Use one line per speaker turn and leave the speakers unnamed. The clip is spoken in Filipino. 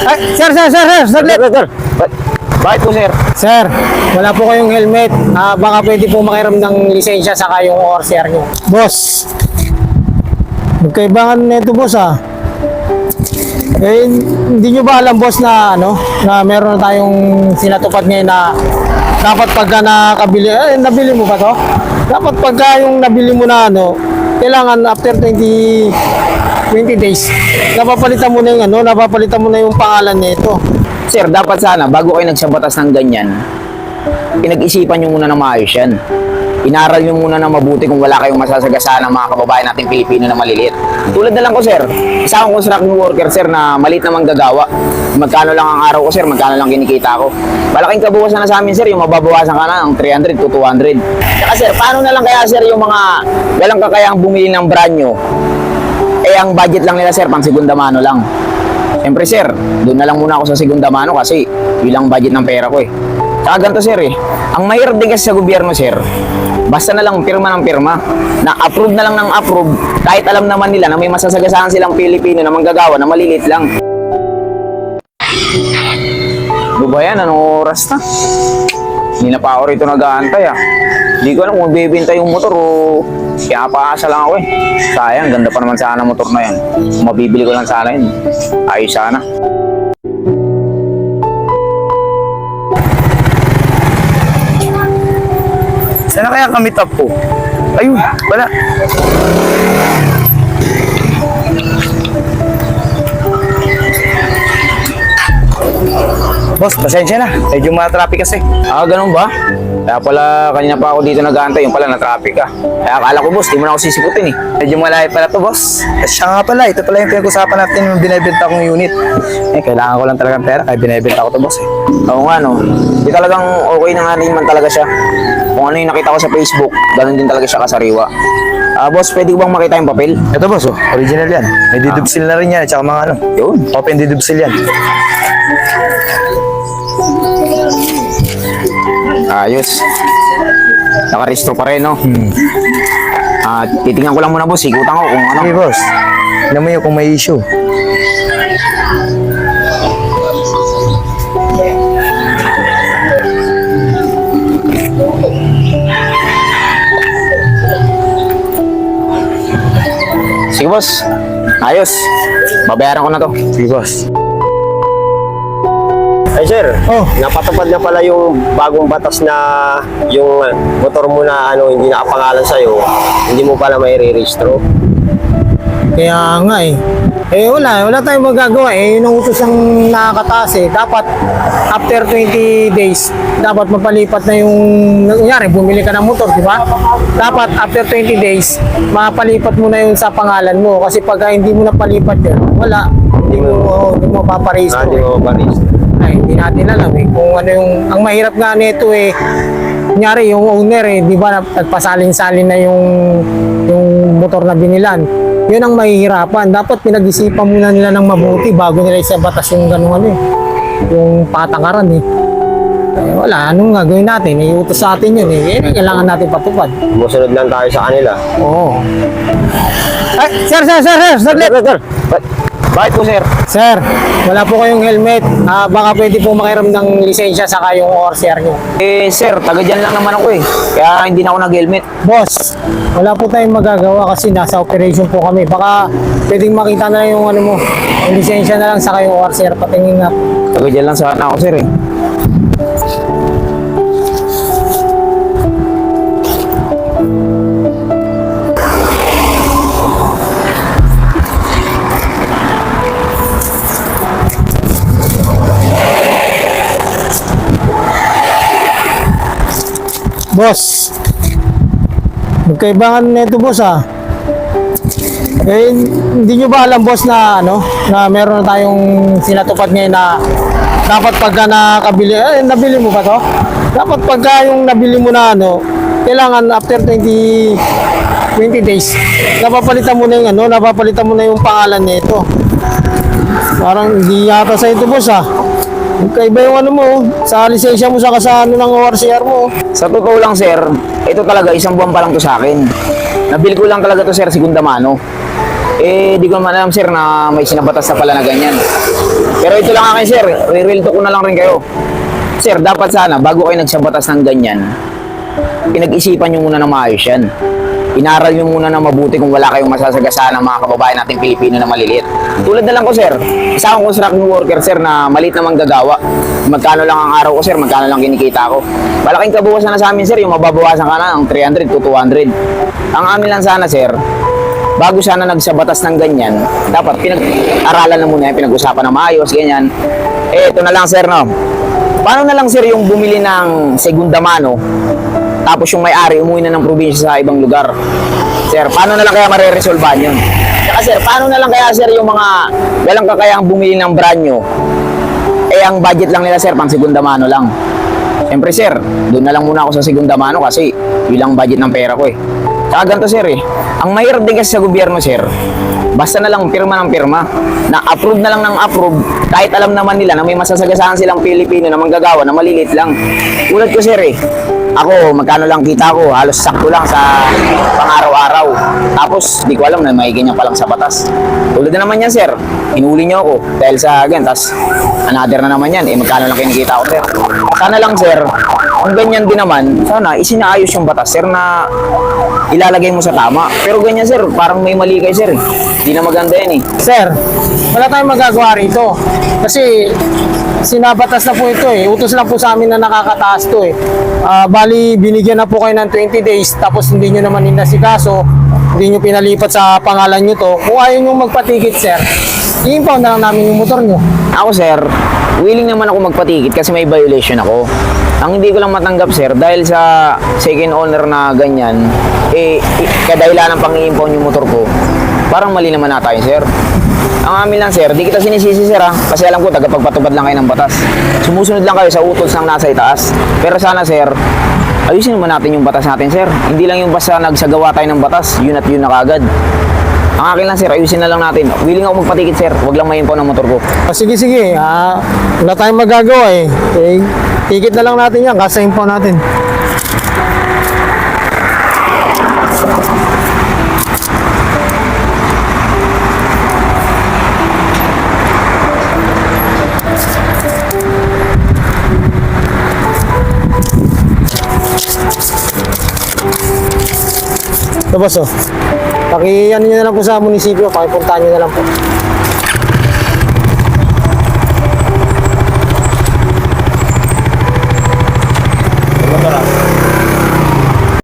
Ay, sir, saglit.
Bakit po, sir?
Sir, wala po kayong helmet. Baka pwede po makiram ng lisensya saka yung ORCR nyo. Boss, magkaibangan na ito, boss, Eh, hindi nyo ba alam, boss, na na meron na tayong sinatupad ngayon na dapat pagka nakabili, nabili mo ba to? Dapat pagka yung nabili mo na kailangan after 20 days, napapalitan mo na yung pangalan nito.
Sir, dapat sana, bago kayo nagsabatas ng ganyan, pinag-isipan nyo muna na maayos yan. Inaral nyo muna na mabuti kung wala kayong masasagasaan ng mga kababayan nating Pilipino na maliliit. Tulad na lang ko, sir. Isa akong construction worker, sir, na maliit na manggagawa. Magkano lang ang araw ko, sir, magkano lang kinikita ko. Malaking kabuwasan na sa amin, sir, yung mababawasan ka na ng 300 to 200. Saka, sir, paano na lang kaya, sir, yung mga walang kakayang bumili ng brand nyo? Ang budget lang nila, sir, pang segunda mano lang. Siyempre, sir, doon na lang muna ako sa segunda mano kasi bilang budget ng pera ko, Saka ganito, sir, Ang mahirap din kasi sa gobyerno, sir, basta na lang pirma ng pirma, na approve na lang ng approve, kahit alam naman nila na may masasagasaan silang Pilipino na manggagawa na malilit lang. Ano ba yan? Anong oras na? Hindi na pa ako rito nag-aantay, Hindi ko alam kung bibenta yung motor o pinapaasa lang ako, Sayang, ganda pa naman sana motor na yan. Kung mabibili ko lang sana yun, ayos sana.
Sana kaya kami top po? Ayun, wala. Boss, pasensya na. Medyo traffic kasi.
Ganun ba? Kaya pala kanina pa ako dito nag-aantay, yung pala na-traffic ka. Kaya akala ko, boss, di mo na ako sisikutin,
Medyo malayo pala to, boss. Siya nga pala, ito pala yung pinag-usapan natin yung binibenta kong unit. Kailangan ko lang talagang pera, kaya binibenta ko to, boss,
Oo nga, no. Di talagang okay na nga rin man talaga siya. Kung ano yung nakita ko sa Facebook, ganun din talaga siya kasariwa. Boss, pwede ko bang makita yung papel?
Ito, boss, original yan. May didubsil na rin yan, at saka mga
Yun.
open didubsil yan.
Ayos. Nakarestro pa rin, no? Titingnan ko lang muna, boss. Ikutan ko kung ano.
Okay, boss. Tignan mo yun kung may issue.
Sige, boss. Ayos. Babayaran ko na to.
Sige, boss.
Ay sir,
Oh.
napatupad na pala yung bagong batas na yung motor mo na hindi nakapangalan sa'yo, hindi mo pala may re-registro.
Kaya nga wala tayong magagawa yun ang utos ng nakakataas dapat after 20 days dapat mapalipat na yung kunyari bumili ka ng motor, di ba? Dapat after 20 days mapalipat mo na yun sa pangalan mo kasi pag hindi mo napalipat yun, hindi mo paparehistro.
Hindi mo ma-register.
Ay, hindi natin alam kung ano ang mahirap nga nito kunyari yung owner di ba nagpasalin-salin na yung motor na binilan. Yun ang mahihirapan. Dapat pinag-isipan muna nila ng mabuti bago nila isabatas yung gano'n yung patakaran wala, anong gagawin natin? Iutos sa atin yun kailangan natin patupad.
Musunod lang tayo sa kanila.
Oo. Ay, sir, saglit.
Bakit po, sir?
Sir, wala po kayong helmet. Baka pwede po makiram ng lisensya saka yung ORCR nyo.
Sir, taga dyan lang naman ako, Kaya hindi na ako nag-helmet.
Boss, wala po tayong magagawa kasi nasa operation po kami. Baka pwedeng makita na yung yung lisensya na lang saka yung ORCR. Patingin nga.
Taga dyan lang sana ako, sir,
Boss, magkaibangan na ito, boss, hindi nyo ba alam, boss, na na meron na tayong sinatupad ngayon na dapat pagka nakabili, nabili mo ba to? Dapat pagka yung nabili mo na kailangan after 20 days, napapalitan mo na yung pangalan nito. Parang hindi yata sa ito, boss, Magkaiba yung mo, sa lisensya mo saka sa ng ORCR mo.
Sa totoo lang, sir, ito talaga isang buwan pa lang to sa akin. Nabili ko lang talaga to, sir, segunda mano. Di ko naman alam, sir, na may sinabatas na pala na ganyan. Pero ito lang akin sir, re-real talk ko na lang rin kayo. Sir, dapat sana, bago kayo nagsabatas ng ganyan, pinag-isipan nyo muna na maayos yan. Inaral nyo muna na mabuti kung wala kayong masasagasaan ng mga kababayan nating Pilipino na maliliit. Tulad na lang ko sir, isa akong construction worker sir na maliit na manggagawa. Magkano lang ang araw ko sir, magkano lang kinikita ko. Malaking kabawasan na sa amin sir, yung mababawasan ka na ng 300 to 200. Ang amin lang sana sir, bago sana nagsabatas ng ganyan, dapat pinag-aralan na muna yan, pinag-usapan na maayos, ganyan. Ito na lang sir, no? Paano na lang sir yung bumili ng segunda mano, tapos yung may-ari umuwi na ng probinsya sa ibang lugar? Sir, paano na lang kaya mareresolbahan yun? Saka sir, paano na lang kaya sir yung mga walang kakayang bumili ng brand new? Ang budget lang nila sir, pang segunda mano lang. Siyempre sir, doon na lang muna ako sa segunda mano kasi yun lang budget ng pera ko eh. Saka ganito sir eh, ang mahirap din kasi sa gobyerno sir, basta na lang pirma ng pirma, na approve na lang ng approve, kahit alam naman nila na may masasagasaan silang Pilipino na manggagawa na malilit lang. Ulat ko sir eh, ako magkano lang kita ko, halos sakto lang sa pang-araw-araw. Tapos di ko alam na may ganyan palang sa batas. Tulad na naman yan sir, inuli niyo ako dahil sa ganyan, tas another na naman yan, magkano lang kinikita ko sir. Sana lang sir, kung ganyan din naman, sana isinaayos yung batas sir na ilalagay mo sa tama. Pero ganyan sir, parang may mali kayo sir. Hindi na maganda yan eh.
Sir, wala tayong magagawa rito. Kasi sinabatas na po ito eh. Utos lang po sa amin na nakakataas to eh. Bali, binigyan na po kayo ng 20 days tapos hindi nyo naman inasikaso, hindi nyo pinalipat sa pangalan nyo to. Kung ayaw nyo magpatikit sir, i-impound na lang namin yung motor nyo.
Ako sir, willing naman ako magpatikit kasi may violation ako. Ang hindi ko lang matanggap sir, dahil sa second owner na ganyan, kadahilan ng pang-i-impound yung motor ko, parang mali naman na tayo sir. Ang amin lang sir, di kita sinisisi sir ha, kasi alam ko tagapagpatupad lang kayo ng batas. Sumusunod lang kayo sa utos ng nasa itaas. Pero sana sir, ayusin naman natin yung batas natin sir. Hindi lang yung basta nagsagawa tayo ng batas, yun at yun na kagad. Ang akin lang sir, ayusin na lang natin. Willing ako magpatikit sir, wag lang ma-impound ng motor ko.
Sige, wala tayong magagawa eh. Tikit na lang natin yan, kasi impound natin. Ito boss oh. Ano nyo na lang po sa munisipyo, pakipuntahan nyo na lang po.